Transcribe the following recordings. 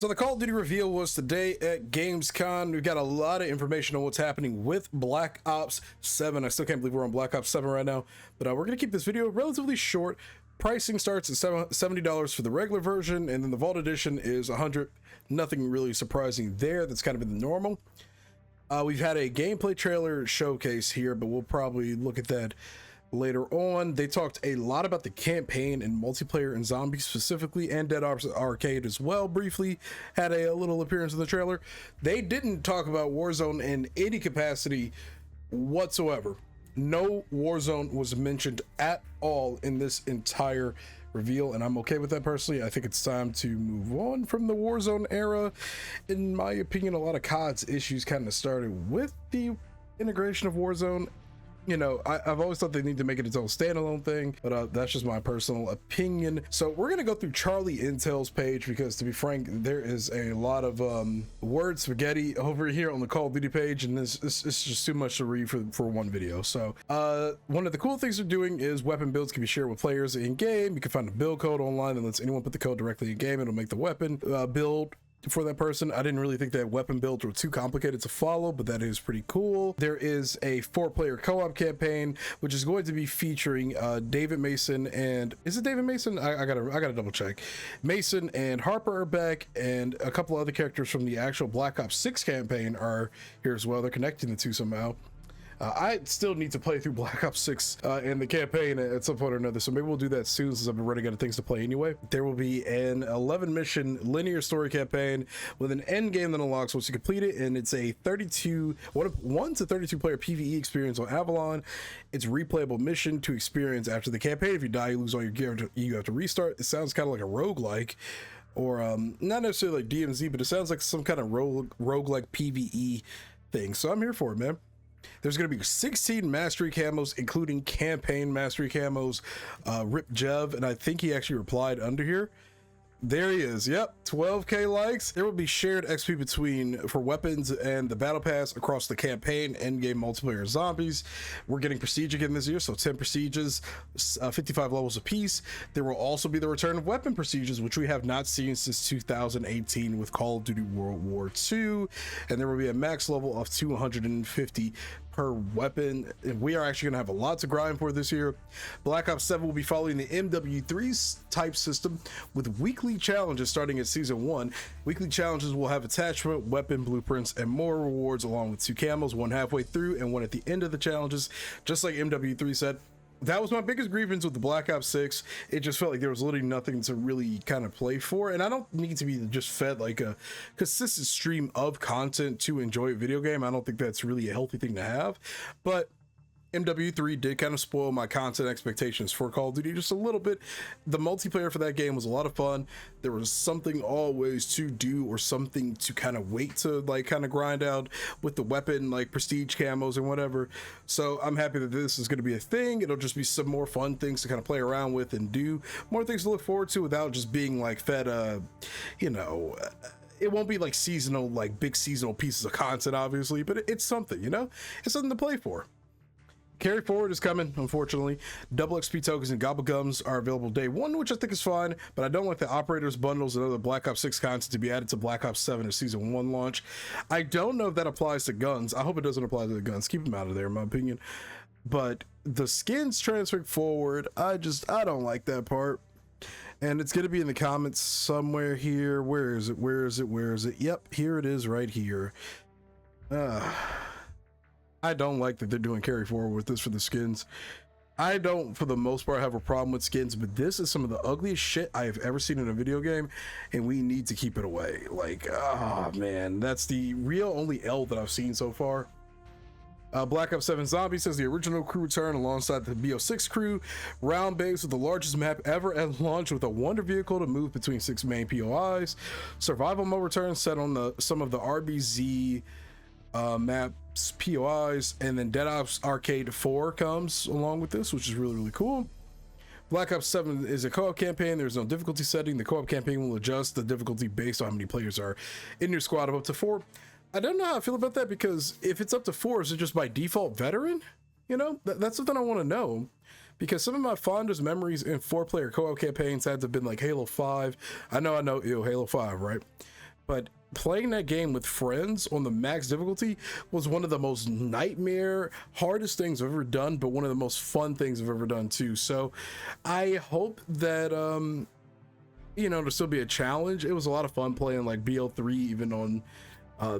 So the Call of Duty reveal was today at Gamescom. We've got a lot of information on what's happening with Black Ops 7. I still can't believe we're on Black Ops 7 right now, but we're going to keep this video relatively short. Pricing starts at $70 for the regular version, and then the Vault Edition is $100. Nothing really surprising there. That's kind of been the normal. We've had a gameplay trailer showcase here, but we'll probably look at that later on. They talked a lot about the campaign and multiplayer and zombies specifically, and Dead Arcade as well. Briefly had a little appearance in the trailer. They didn't talk about Warzone in any capacity whatsoever. No Warzone was mentioned at all in this entire reveal, and I'm okay with that personally. I think it's time to move on from the Warzone era. In my opinion, a lot of COD's issues kind of started with the integration of Warzone. You know, I've always thought they need to make it its own standalone thing, but that's just my personal opinion. So we're gonna go through Charlie Intel's page because, to be frank, there is a lot of word spaghetti over here on the Call of Duty page, and it's just too much to read for one video. So one of the cool things they're doing is weapon builds can be shared with players in game. You can find a build code online that lets anyone put the code directly in game. It'll make the weapon build for that person. I didn't really think that weapon builds were too complicated to follow, but that is pretty cool. There is a 4-player co-op campaign, which is going to be featuring David Mason and is it David Mason? I gotta double check. Mason and Harper are back, and a couple other characters from the actual Black Ops 6 campaign are here as well. They're connecting the two somehow. I still need to play through Black Ops 6 and the campaign at some point or another, so maybe we'll do that soon since I've been running out of things to play anyway. There will be an 11-mission linear story campaign with an end game that unlocks once you complete it, and it's a 1 to 32 player PvE experience on Avalon. It's a replayable mission to experience after the campaign. If you die, you lose all your gear, you have to restart. It sounds kind of like a roguelike, or not necessarily like DMZ, but it sounds like some kind of roguelike PvE thing, so I'm here for it, man. There's going to be 16 mastery camos, including campaign mastery camos. Rip Jev, and I think he actually replied under here. There he is. Yep, 12k likes. There will be shared XP for weapons and the battle pass across the campaign, endgame, multiplayer, zombies. We're getting prestige again this year, so 10 prestiges, 55 levels apiece. There will also be the return of weapon prestiges, which we have not seen since 2018 with Call of Duty World War II, and there will be a max level of 250 per weapon, and we are actually going to have a lot to grind for this year. Black Ops 7 will be following the MW3 type system with weekly challenges starting at season 1. Weekly challenges will have attachment, weapon blueprints, and more rewards, along with 2 camos, one halfway through and one at the end of the challenges. Just like MW3 said, that was my biggest grievance with the Black Ops 6. It just felt like there was literally nothing to really kind of play for, and I don't need to be just fed like a consistent stream of content to enjoy a video game. I don't think that's really a healthy thing to have, but MW3 did kind of spoil my content expectations for Call of Duty just a little bit. The multiplayer for that game was a lot of fun. There was something always to do, or something to kind of wait to like kind of grind out with the weapon, like prestige camos and whatever. So I'm happy that this is going to be a thing. It'll just be some more fun things to kind of play around with and do more things to look forward to without just being like fed you know, it won't be like seasonal, like big seasonal pieces of content obviously, but it's something, you know, it's something to play for. Carry forward is coming, unfortunately. Double XP tokens and gobblegums are available day 1, which I think is fine, but I don't like the operators bundles and other Black Ops 6 content to be added to Black Ops 7 or season 1 launch. I don't know if that applies to guns. I hope it doesn't apply to the guns. Keep them out of there, in my opinion. But the skins transferring forward, I don't like that part. And it's going to be in the comments somewhere here. Where is it? Yep, here it is right here. I don't like that they're doing carry forward with this for the skins. I don't, for the most part, have a problem with skins, but this is some of the ugliest shit I have ever seen in a video game, and we need to keep it away. Like, oh man, that's the real only L that I've seen so far. Black Ops 7 Zombies says the original crew return alongside the BO6 crew. Round base with the largest map ever at launch with a wonder vehicle to move between 6 main POIs. Survival mode returns set on some of the RBZ maps, POIs, and then Dead Ops Arcade 4 comes along with this, which is really cool. Black Ops 7 is a co-op campaign. There's no difficulty setting. The co-op campaign will adjust the difficulty based on how many players are in your squad of up to 4. I don't know how I feel about that, because if it's up to 4, is it just by default veteran? You know, that's something I want to know, because some of my fondest memories in 4-player co-op campaigns had to have been like Halo 5. I know, ew, Halo 5, right? but playing that game with friends on the max difficulty was one of the most nightmare hardest things I've ever done, but one of the most fun things I've ever done too. So I hope that you know, there'll still be a challenge. It was a lot of fun playing like BL3 even on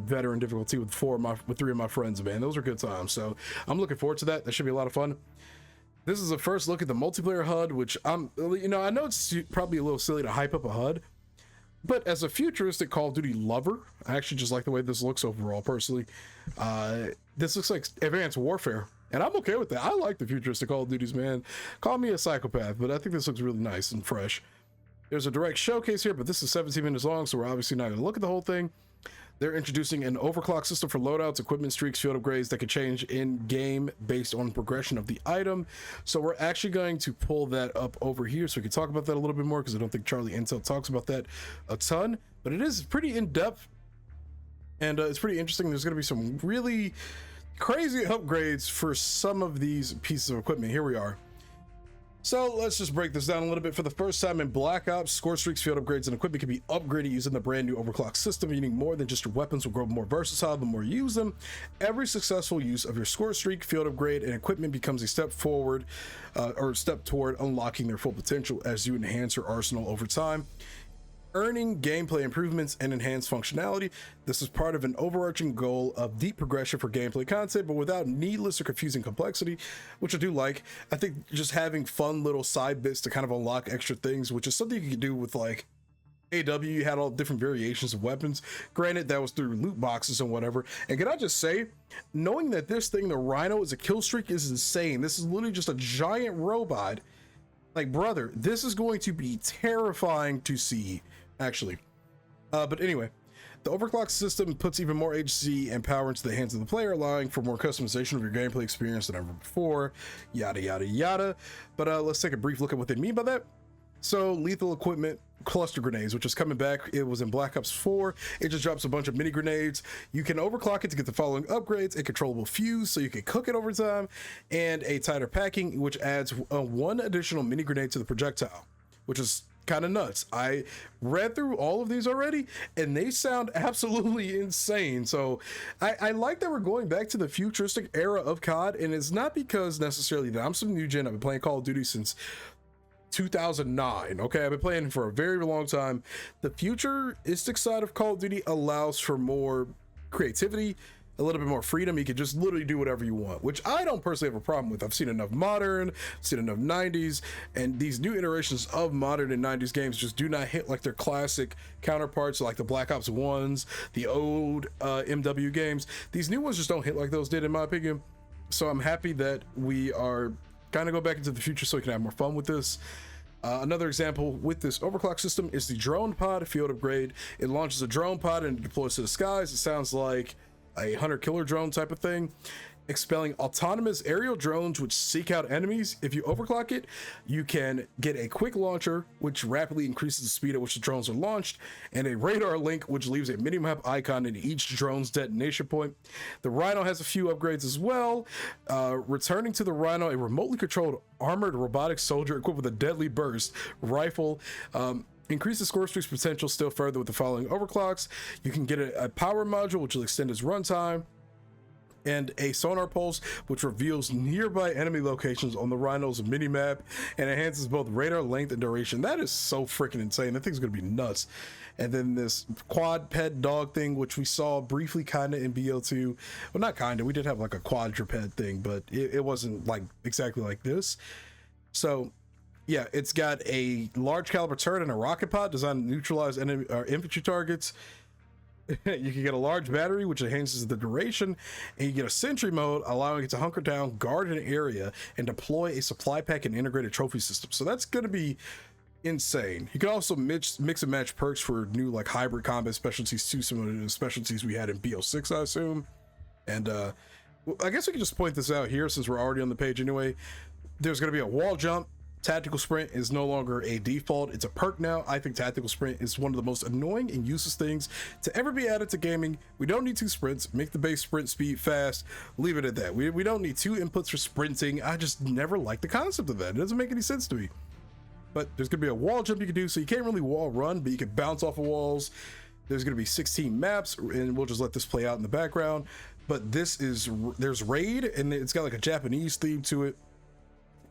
veteran difficulty with three of my friends, man. Those were good times. So I'm looking forward to that. That should be a lot of fun. This is a first look at the multiplayer HUD, which you know, I know it's probably a little silly to hype up a HUD, but as a futuristic Call of Duty lover, I actually just like the way this looks overall, personally. This looks like Advanced Warfare, and I'm okay with that. I like the futuristic Call of Duties, man. Call me a psychopath, but I think this looks really nice and fresh. There's a direct showcase here, but this is 17 minutes long, so we're obviously not going to look at the whole thing. They're introducing an overclock system for loadouts, equipment streaks, field upgrades that could change in game based on progression of the item. So we're actually going to pull that up over here so we can talk about that a little bit more, because I don't think Charlie Intel talks about that a ton, but it is pretty in depth and it's pretty interesting. There's going to be some really crazy upgrades for some of these pieces of equipment. Here we are. So let's just break this down a little bit. For the first time in Black Ops, score streaks, field upgrades, and equipment can be upgraded using the brand new overclock system, meaning more than just your weapons will grow more versatile the more you use them. Every successful use of your score streak, field upgrade, and equipment becomes a step forward or a step toward unlocking their full potential as you enhance your arsenal over time, earning gameplay improvements and enhanced functionality. This is part of an overarching goal of deep progression for gameplay content, but without needless or confusing complexity, which I do like. I think just having fun little side bits to kind of unlock extra things, which is something you could do with like AW. You had all different variations of weapons. Granted, that was through loot boxes and whatever. And can I just say, knowing that this thing, the Rhino, is a kill streak is insane. This is literally just a giant robot. Like, brother, this is going to be terrifying to see, actually. But anyway, the overclock system puts even more agency and power into the hands of the player, allowing for more customization of your gameplay experience than ever before, yada yada yada. But let's take a brief look at what they mean by that. So lethal equipment, cluster grenades, which is coming back. It was in Black Ops 4. It just drops a bunch of mini grenades. You can overclock it to get the following upgrades: a controllable fuse, so you can cook it over time, and a tighter packing, which adds one additional mini grenade to the projectile, which is kind of nuts. I read through all of these already and they sound absolutely insane. So I like that we're going back to the futuristic era of COD, and it's not because necessarily that I'm some new gen. I've been playing Call of Duty since 2009. Okay, I've been playing for a very long time. The futuristic side of Call of Duty allows for more creativity, a little bit more freedom. You can just literally do whatever you want, which I don't personally have a problem with. I've seen enough modern, seen enough 90s, and these new iterations of modern and 90s games just do not hit like their classic counterparts, like the Black Ops 1s, the old MW games. These new ones just don't hit like those did, in my opinion. So I'm happy that we are kind of go back into the future so we can have more fun with this. Another example with this overclock system is the drone pod field upgrade. It launches a drone pod and deploys to the skies. It sounds like a hunter-killer drone type of thing, expelling autonomous aerial drones which seek out enemies. If you overclock it, you can get a quick launcher which rapidly increases the speed at which the drones are launched, and a radar link which leaves a mini-map icon in each drone's detonation point. The Rhino has a few upgrades as well, returning to the Rhino a remotely controlled armored robotic soldier equipped with a deadly burst rifle. Increase the score streak's potential still further with the following overclocks. You can get a power module which will extend its runtime, and a sonar pulse which reveals nearby enemy locations on the Rhino's mini-map and enhances both radar length and duration. That is so freaking insane. That thing's gonna be nuts. And then this quad pet dog thing, which we saw briefly kind of in BL2. Well, not kind of, we did have like a quadruped thing, but it wasn't like exactly like this. So yeah, it's got a large caliber turret and a rocket pod designed to neutralize enemy or infantry targets. You can get a large battery which enhances the duration, and you get a sentry mode allowing it to hunker down, guard an area, and deploy a supply pack and integrated trophy system. So that's going to be insane. You can also mix and match perks for new like hybrid combat specialties too, similar to the specialties we had in BO6, I assume. And I guess we can just point this out here since we're already on the page anyway. There's going to be a wall jump. Tactical sprint is no longer a default, it's a perk now. I think tactical sprint is one of the most annoying and useless things to ever be added to gaming. We don't need 2 sprints. Make the base sprint speed fast, leave it at that. We don't need 2 inputs for sprinting. I just never liked the concept of that. It doesn't make any sense to me. But there's gonna be a wall jump you can do, so you can't really wall run, but you can bounce off of walls. There's going to be 16 maps, and we'll just let this play out in the background. But there's raid, and it's got like a Japanese theme to it.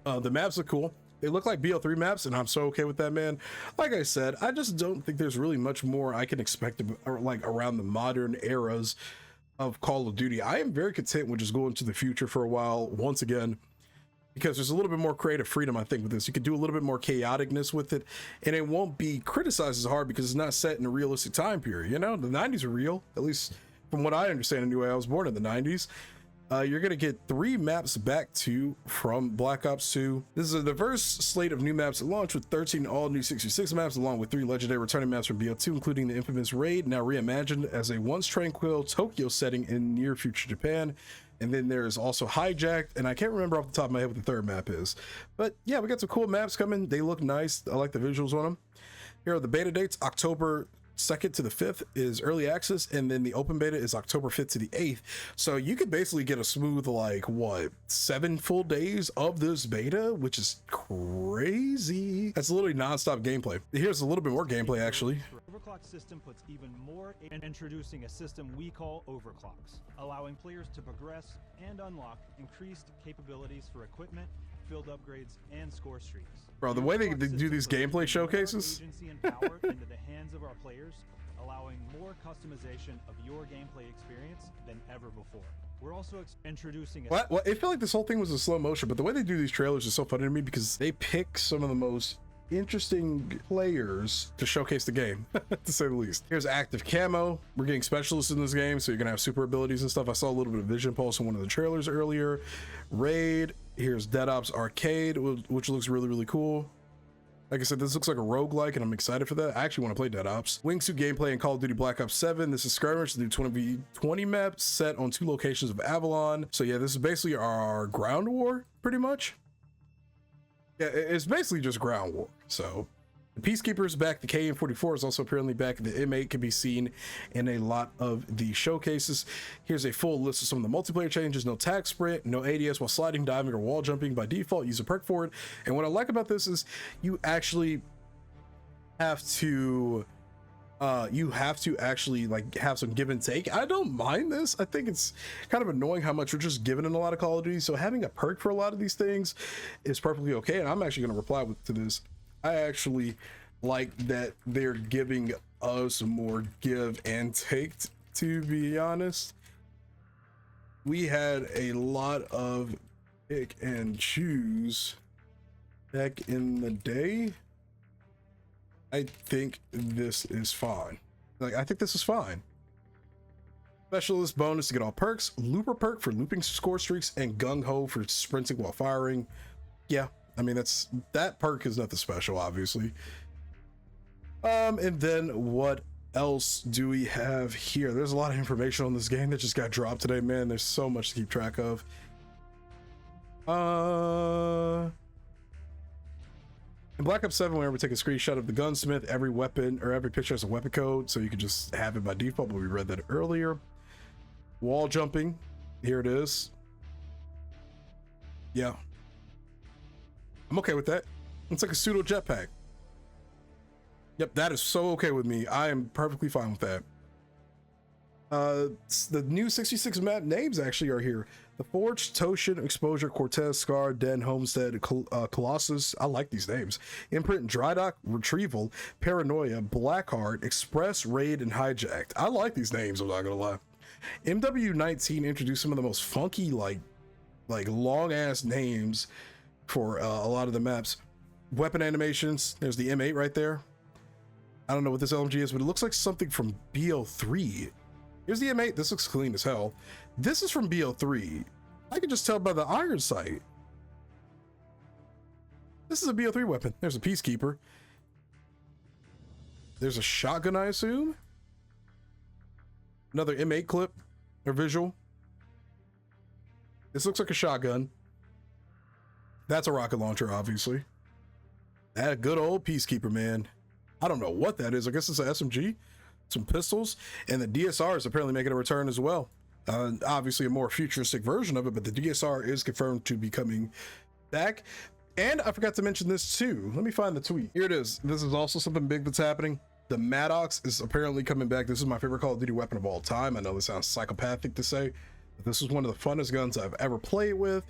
The maps look cool. They look like BO3 maps, and I'm so okay with that, man. Like I said, I just don't think there's really much more I can expect like around the modern eras of Call of Duty. I am very content with just going to the future for a while once again, because there's a little bit more creative freedom, I think, with this. You can do a little bit more chaoticness with it, and it won't be criticized as hard because it's not set in a realistic time period. You know, the 90s are real, at least from what I understand anyway. I was born in the 90s. You're going to get 3 maps back from Black Ops 2. This is a diverse slate of new maps that launch with 13 all-new 66 maps, along with 3 legendary returning maps from BO2, including the infamous Raid, now reimagined as a once tranquil Tokyo setting in near future Japan. And then there's also Hijacked, and I can't remember off the top of my head what the 3rd map is. But yeah, we got some cool maps coming. They look nice. I like the visuals on them. Here are the beta dates. October 2nd to the 5th is early access, and then the open beta is October 5th to the 8th. So you could basically get a smooth, like, what, 7 full days of this beta, which is crazy. That's literally non-stop gameplay. Here's a little bit more gameplay, actually. Overclock system puts even more in introducing a system we call overclocks, allowing players to progress and unlock increased capabilities for equipment, field upgrades, and score streaks. Bro, the way they do these gameplay showcases. Agency and power into the hands of our players, allowing more customization of your gameplay experience than ever before. We're also introducing a... Well, it felt like this whole thing was in slow motion, but the way they do these trailers is so funny to me because they pick some of the most interesting players to showcase the game, to say the least. Here's active camo. We're getting specialists in this game, so you're gonna have super abilities and stuff. I saw a little bit of vision pulse in one of the trailers earlier. Raid. Here's Dead Ops Arcade, which looks really, really cool. Like I said, this looks like a roguelike, and I'm excited for that. I actually want to play Dead Ops. Wingsuit gameplay in Call of Duty Black Ops 7. This is Skirmish, the new 20v20 map set on 2 locations of Avalon. So yeah, this is basically our ground war, pretty much. Yeah, it's basically just ground war. So the Peacekeeper is back. The KN-44 is also apparently back. The M8 can be seen in a lot of the showcases. Here's a full list of some of the multiplayer changes. No tag sprint, no ADS while sliding, diving, or wall jumping by default. Use a perk for it. And what I like about this is you actually have to actually like have some give and take. I don't mind this. I think it's kind of annoying how much we're just given in a lot of Call of Duty. So having a perk for a lot of these things is perfectly okay. And I'm actually going to reply to this. I actually like that they're giving us more give and take, to be honest. We had a lot of pick and choose back in the day. I think this is fine. Like, I think this is fine. Specialist bonus to get all perks, looper perk for looping score streaks, and gung ho for sprinting while firing. Yeah, I mean, that perk is nothing special, obviously. And then what else do we have here? There's a lot of information on this game that just got dropped today, man. There's so much to keep track of. In Black Ops 7, whenever we take a screenshot of the gunsmith, every weapon or every picture has a weapon code, so you can just have it by default, but we read that earlier. Wall jumping, here it is. Yeah. I'm okay with that. It's like a pseudo jetpack. Yep, that is so okay with me. I am perfectly fine with that. The new 66 map names actually are here. The Forge, Toshin, Exposure, Cortez, Scar, Den, Homestead, Colossus. I like these names. Imprint, Drydock, Retrieval, Paranoia, Blackheart, Express, Raid, and Hijacked. I like these names, I'm not gonna lie. MW19 introduced some of the most funky, like long ass names for a lot of the maps. Weapon animations. There's the M8 right there. I don't know what this LMG is, but it looks like something from BO3. Here's the M8. This looks clean as hell. This is from BO3. I can just tell by the iron sight. This is a BO3 weapon. There's a Peacekeeper. There's a shotgun, I assume. Another M8 clip or visual. This looks like a shotgun. That's a rocket launcher, obviously. That good old Peacekeeper, man. I don't know what that is. I guess it's an SMG, some pistols, and the DSR is apparently making a return as well. Obviously a more futuristic version of it, but the DSR is confirmed to be coming back. And I forgot to mention this too. Let me find the tweet. Here it is. This is also something big that's happening. The Maddox is apparently coming back. This is my favorite Call of Duty weapon of all time. I know this sounds psychopathic to say, but this is one of the funnest guns I've ever played with.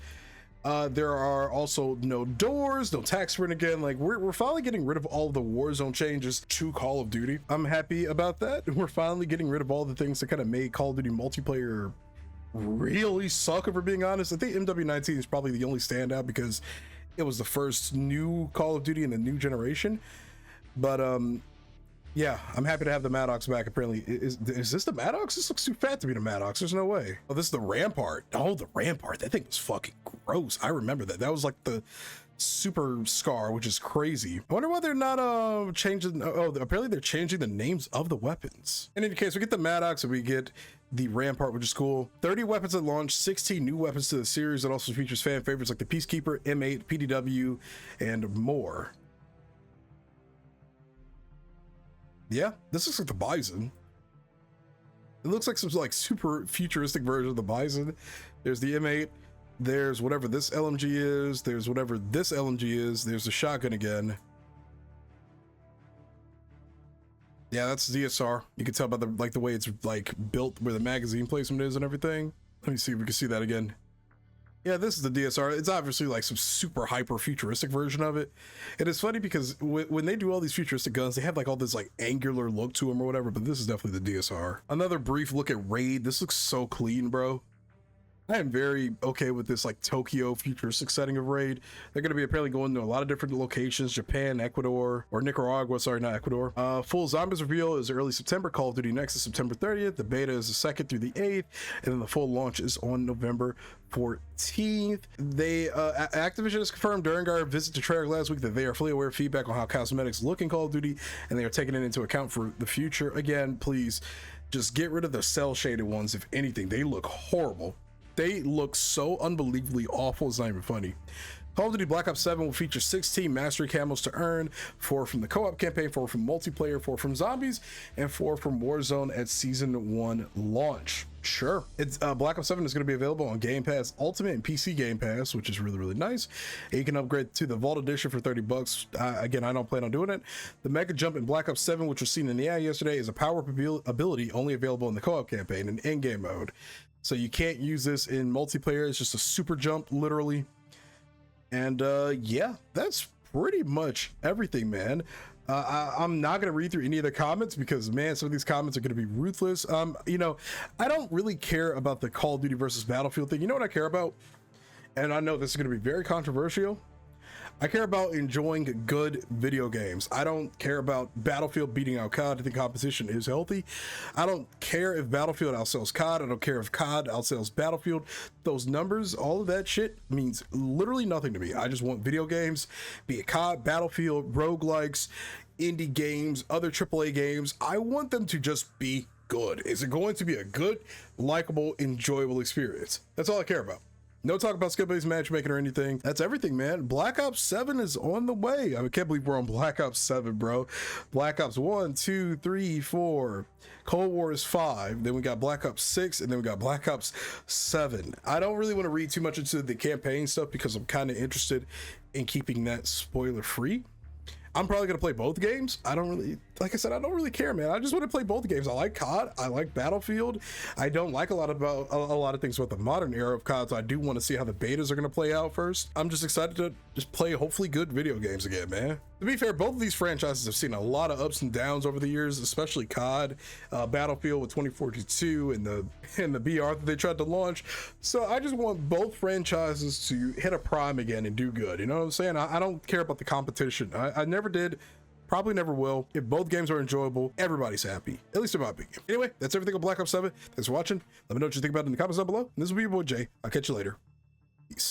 There are also no doors, no tac sprint again. Like we're finally getting rid of all of the Warzone changes to Call of Duty. I'm happy about that. We're finally getting rid of all the things that kind of made Call of Duty multiplayer really suck, if we're being honest. I think MW19 is probably the only standout because it was the first new Call of Duty in the new generation. But yeah, I'm happy to have the Maddox back. Apparently, is this the Maddox? This looks too fat to be the Maddox. There's no way. Oh, this is the Rampart. Oh, the Rampart. That thing was fucking gross. I remember that. That was like the Super Scar, which is crazy. I wonder why they're not changing. Oh, apparently they're changing the names of the weapons. In any case, we get the Maddox and we get the Rampart, which is cool. 30 weapons at launch, 16 new weapons to the series. It also features fan favorites like the Peacekeeper, M8, PDW, and more. Yeah, this looks like the Bison. It looks like some like super futuristic version of the Bison. There's the M8. There's whatever this LMG is. There's whatever this LMG is. There's the shotgun again. Yeah, that's DSR. You can tell by the way it's like built, where the magazine placement is and everything. Let me see if we can see that again. Yeah, this is the DSR. It's obviously like some super hyper futuristic version of it. And it's funny because when they do all these futuristic guns, they have like all this like angular look to them or whatever, but this is definitely the DSR. Another brief look at Raid. This looks so clean, bro. I am very okay with this like Tokyo futuristic setting of Raid. They're going to be apparently going to a lot of different locations: Japan, Ecuador, or Nicaragua. Sorry, not Ecuador. Full Zombies reveal is early September. Call of Duty Next is September 30th. The beta is the 2nd through the 8th, and then the full launch is on November 14th. They Activision has confirmed during our visit to Treyarch last week that they are fully aware of feedback on how cosmetics look in Call of Duty, and they are taking it into account for the future. Again, please just get rid of the cell shaded ones. If anything, they look horrible. They look so unbelievably awful, it's not even funny. Call of Duty Black Ops 7 will feature 16 mastery camos to earn, 4 from the co-op campaign, 4 from multiplayer, 4 from zombies, and 4 from Warzone at Season 1 launch. Sure. It's Black Ops 7 is going to be available on Game Pass Ultimate and PC Game Pass, which is really nice. And you can upgrade to the Vault Edition for $30. Again, I don't plan on doing it. The Mega Jump in Black Ops 7, which was seen in the ad yesterday, is a power-up ability only available in the co-op campaign and in-game mode. So you can't use this in multiplayer. It's just a super jump, literally. And yeah, that's pretty much everything, man. I'm not gonna read through any of the comments because, man, some of these comments are gonna be ruthless. You know, I don't really care about the Call of Duty versus Battlefield thing. You know what I care about? And I know this is gonna be very controversial. I care about enjoying good video games. I don't care about Battlefield beating out COD. I think competition is healthy. I don't care if Battlefield outsells COD. I don't care if COD outsells Battlefield. Those numbers, all of that shit means literally nothing to me. I just want video games, be it COD, Battlefield, roguelikes, indie games, other AAA games. I want them to just be good. Is it going to be a good, likable, enjoyable experience? That's all I care about. No talk about skill-based matchmaking or anything. That's everything, man. Black Ops 7 is on the way. I can't believe we're on Black Ops 7, bro. Black Ops 1, 2, 3, 4. Cold War is 5. Then we got Black Ops 6, and then we got Black Ops 7. I don't really want to read too much into the campaign stuff because I'm kind of interested in keeping that spoiler-free. I'm probably gonna play both games. I don't really, like I said, I don't really care, man. I just want to play both games. I like COD, I like Battlefield. I don't like a lot of things about the modern era of COD, so I do want to see how the betas are gonna play out first. I'm just excited to just play hopefully good video games again, man. To be fair, both of these franchises have seen a lot of ups and downs over the years, especially COD, Battlefield with 2042 and the BR that they tried to launch. So I just want both franchises to hit a prime again and do good. You know what I'm saying? I don't care about the competition. I never did, probably never will. If both games are enjoyable, everybody's happy, at least about big game. Anyway, that's everything on Black Ops 7. Thanks for watching. Let me know what you think about it in the comments down below. And this will be your boy Jay. I'll catch you later. Peace.